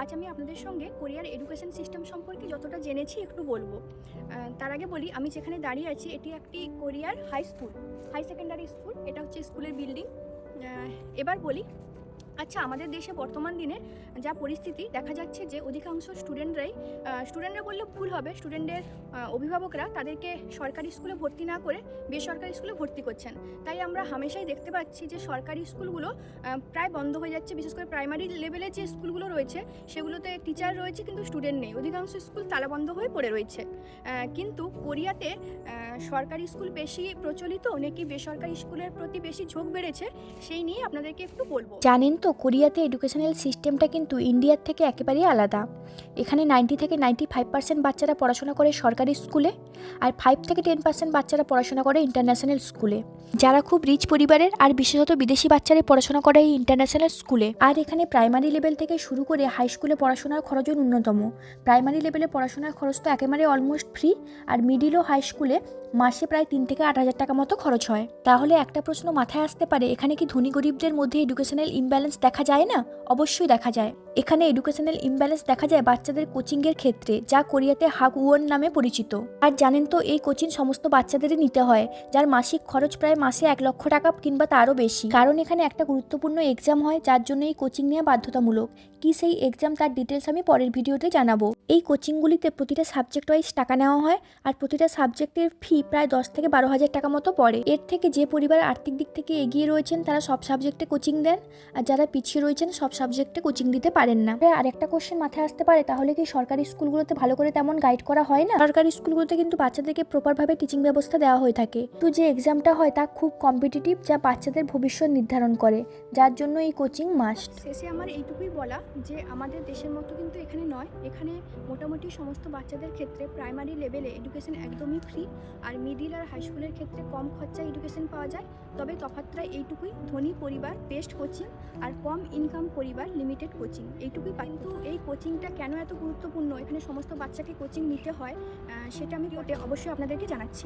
আজ আমি আপনাদের সঙ্গে কোরিয়ার এডুকেশন সিস্টেম সম্পর্কে যতটা জেনেছি একটু বলবো। তার আগে বলি, আমি যেখানে দাঁড়িয়ে আছি এটি একটি কোরিয়ার হাই সেকেন্ডারি স্কুল। এটা হচ্ছে স্কুলের বিল্ডিং। এবার বলি, আচ্ছা, আমাদের দেশে বর্তমান দিনে যা পরিস্থিতি দেখা যাচ্ছে যে অধিকাংশ স্টুডেন্টরা বললে ভুল হবে, স্টুডেন্টের অভিভাবকরা তাদেরকে সরকারি স্কুলে ভর্তি না করে বেসরকারি স্কুলে ভর্তি করছেন। তাই আমরা হামেশাই দেখতে পাচ্ছি যে সরকারি স্কুলগুলো প্রায় বন্ধ হয়ে যাচ্ছে। বিশেষ করে প্রাইমারি লেভেলে যে স্কুলগুলো রয়েছে সেগুলোতে টিচার রয়েছে কিন্তু স্টুডেন্ট নেই, অধিকাংশ স্কুল তালাবন্ধ হয়ে পড়ে রয়েছে। কিন্তু কোরিয়াতে সরকারি স্কুল বেশি প্রচলিত নাকি বেসরকারি স্কুলের প্রতি বেশি ঝোঁক বেড়েছে, সেই নিয়ে আপনাদেরকে একটু বলবো। জানেন তো, কোরিয়াতে এডুকেশনাল সিস্টেমটা কিন্তু ইন্ডিয়ার থেকে একেবারেই আলাদা। এখানে 90 থেকে 95% বাচ্চারা পড়াশোনা করে সরকারি স্কুলে, আর 5 থেকে 10% বাচ্চারা পড়াশোনা করে ইন্টারন্যাশনাল স্কুলে। যারা খুব রিচ পরিবারের আর বিশেষত বিদেশি বাচ্চারাই পড়াশোনা করে এই ইন্টারন্যাশনাল স্কুলে। আর এখানে প্রাইমারি লেভেল থেকে শুরু করে হাই স্কুলে পড়াশোনার খরচও ন্যূনতম। প্রাইমারি লেভেলে পড়াশোনার খরচ তো একেবারে অলমোস্ট ফ্রি, আর মিডিল ও হাই স্কুলে মাসে প্রায় 3 থেকে 8 হাজার টাকা মতো খরচ হয়। তাহলে একটা প্রশ্ন মাথায় আসতে পারে, এখানে কি ধনী গরিবদের মধ্যে এডুকেশনাল ইমব্যালেন্স দেখা যায় না? অবশ্যই দেখা যায়। এখানে এডুকেশনাল ইমব্যালেন্স দেখা যায় বাচ্চাদের কোচিংয়ের ক্ষেত্রে, যা কোরিয়াতে হাগওয়ন নামে পরিচিত। আর জানেন তো, এই কোচিং সমস্ত বাচ্চাদেরই নিতে হয়, যার মাসিক খরচ প্রায় মাসে 1 লক্ষ টাকা কিংবা তারও বেশি। কারণ এখানে একটা গুরুত্বপূর্ণ এক্সাম হয়, যার জন্য এই কোচিং নেওয়া বাধ্যতামূলক। কি সেই এক্সাম, তার ডিটেলস আমি পরের ভিডিওতে জানাবো। এই কোচিংগুলিতে প্রতিটা সাবজেক্ট ওয়াইজ টাকা নেওয়া হয়, আর প্রতিটা সাবজেক্টের ফি প্রায় 10 থেকে 12 হাজার টাকা মতো পড়ে। এর থেকে যে পরিবার আর্থিক দিক থেকে এগিয়ে রয়েছেন তারা সব সাবজেক্টে কোচিং দেন, আর যারা পিছিয়ে রয়েছেন সব সাবজেক্টে কোচিং দিতে পারেন না। আর একটা কোশ্চেন মাথায় আসতে পারে, তাহলে কি সরকারি স্কুলগুলোতে ভালো করে তেমন গাইড করা হয় না? সরকারি স্কুলগুলোতে কিন্তু বাচ্চাদেরকে প্রপারভাবে টিচিং ব্যবস্থা দেওয়া হয়ে থাকে। তো যে এক্সামটা হয় তা খুব কম্পিটিটিভ, যা বাচ্চাদের ভবিষ্যৎ নির্ধারণ করে, যার জন্য এই কোচিং মাস্ট। শেষে আমার এইটুকুই বলা যে আমাদের দেশের মতো কিন্তু এখানে নয়। এখানে মোটামুটি সমস্ত বাচ্চাদের ক্ষেত্রে প্রাইমারি লেভেলে এডুকেশন একদমই ফ্রি, আর মিডিল আর হাই স্কুলের ক্ষেত্রে কম খরচায় এডুকেশন পাওয়া যায়। তবে তফাৎটা এইটুকুই, ধনী পরিবার বেস্ট কোচিং, আর কম ইনকাম পরিবার লিমিটেড কোচিং, এইটুকুই। কিন্তু এই কোচিংটা কেন এত গুরুত্বপূর্ণ, এখানে সমস্ত বাচ্চাকে কোচিং নিতে হয়, সেটা আমি অবশ্যই আপনাদেরকে জানাচ্ছি।